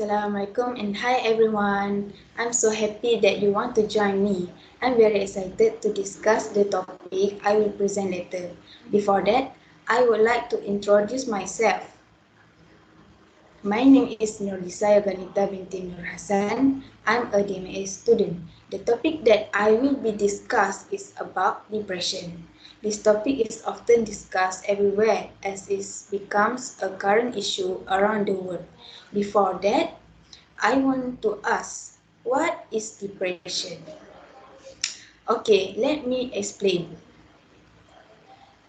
Assalamualaikum and hi everyone. I'm so happy that you want to join me. I'm very excited to discuss the topic I will present later. Before that, I would like to introduce myself. My name is Nurlisa Yoganita binti Nur Hassan. I'm a DMA student. The topic that I will be discussed is about depression. This topic is often discussed everywhere as it becomes a current issue around the world. Before that, I want to ask, what is depression? Okay, let me explain.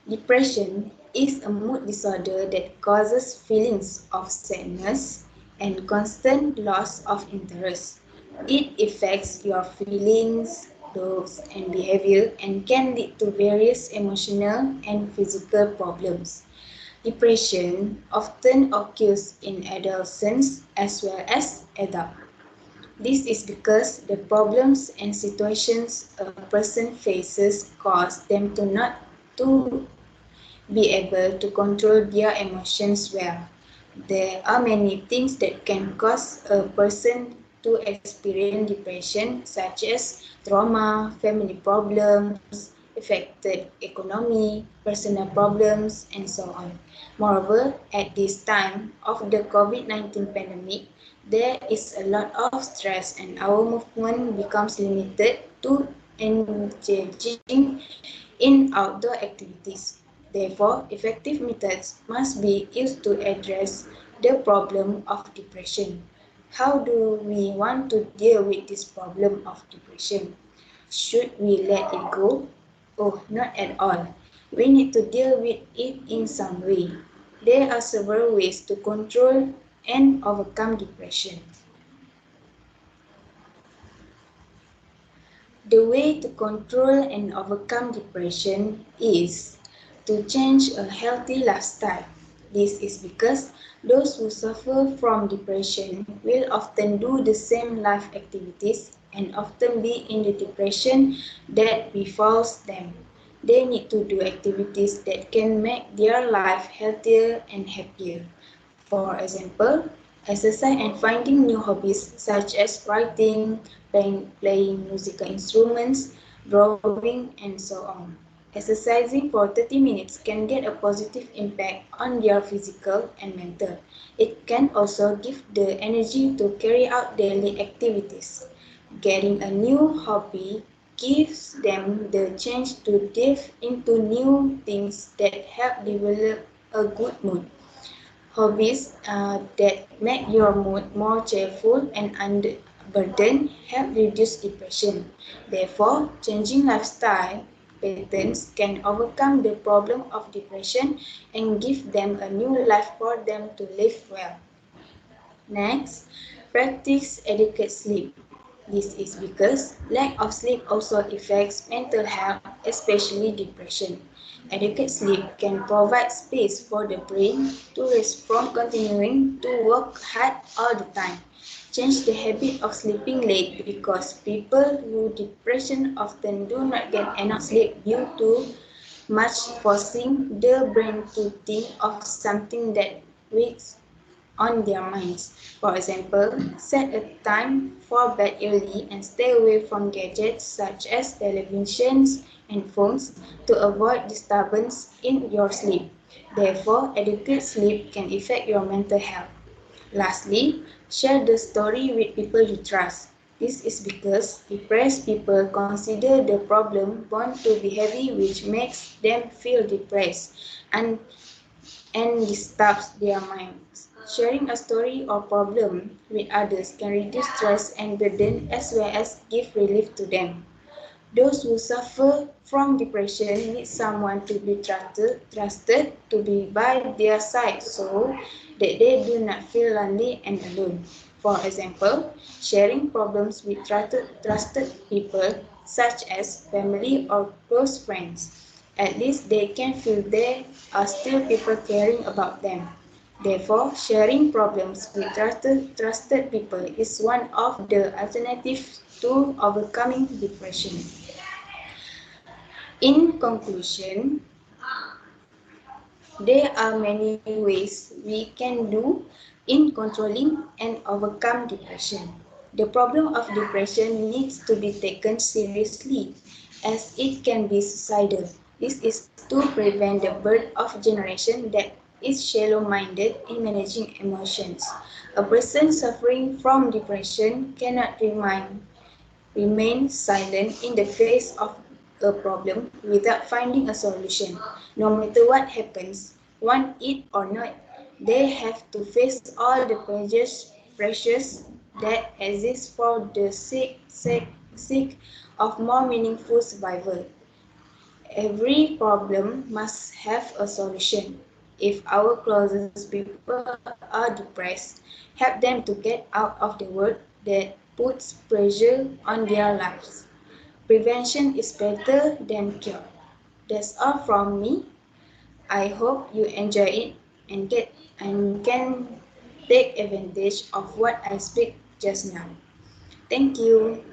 Depression is a mood disorder that causes feelings of sadness and constant loss of interest. It affects your feelings, thoughts, and behavior and can lead to various emotional and physical problems. Depression often occurs in adolescents as well as adults. This is because the problems and situations a person faces cause them to not to be able to control their emotions well. There are many things that can cause a person to experience depression, such as trauma, family problems, affected economy, personal problems, and so on. Moreover, at this time of the COVID-19 pandemic, there is a lot of stress and our movement becomes limited to engaging in outdoor activities. Therefore, effective methods must be used to address the problem of depression. How do we want to deal with this problem of depression? Should we let it go? Oh, not at all. We need to deal with it in some way. There are several ways to control and overcome depression. The way to control and overcome depression is to change a healthy lifestyle. This is because those who suffer from depression will often do the same life activities and often be in the depression that befalls them. They need to do activities that can make their life healthier and happier. For example, exercise and finding new hobbies such as writing, playing musical instruments, drawing, and so on. Exercising for 30 minutes can get a positive impact on their physical and mental. It can also give the energy to carry out daily activities. Getting a new hobby gives them the chance to dive into new things that help develop a good mood. Hobbies that make your mood more cheerful and unburdened help reduce depression. Therefore, changing lifestyle patterns can overcome the problem of depression and give them a new life for them to live well. Next, practice adequate sleep. This is because lack of sleep also affects mental health, especially depression. Adequate sleep can provide space for the brain to rest from continuing to work hard all the time. Change the habit of sleeping late because people with depression often do not get enough sleep due to much forcing the brain to think of something that weighs on their minds. For example, set a time for bed early and stay away from gadgets such as televisions and phones to avoid disturbance in your sleep. Therefore, adequate sleep can affect your mental health. Lastly, share the story with people you trust. This is because depressed people consider the problem bound to be heavy, which makes them feel depressed and disturbs their minds. Sharing a story or problem with others can reduce stress and burden as well as give relief to them. Those who suffer from depression need someone to be trusted to be by their side so that they do not feel lonely and alone. For example, sharing problems with trusted people such as family or close friends. At least they can feel there are still people caring about them. Therefore, sharing problems with trusted people is one of the alternatives to overcoming depression. In conclusion, there are many ways we can do in controlling and overcome depression. The problem of depression needs to be taken seriously as it can be suicidal. This is to prevent the birth of a generation that is shallow-minded in managing emotions. A person suffering from depression cannot remain silent in the face of a problem without finding a solution. No matter what happens, want it or not, they have to face all the pressures that exist for the sake of more meaningful survival. Every problem must have a solution. If our closest people are depressed, help them to get out of the world that puts pressure on their lives. Prevention is better than cure. That's all from me. I hope you enjoy it and can take advantage of what I speak just now. Thank you.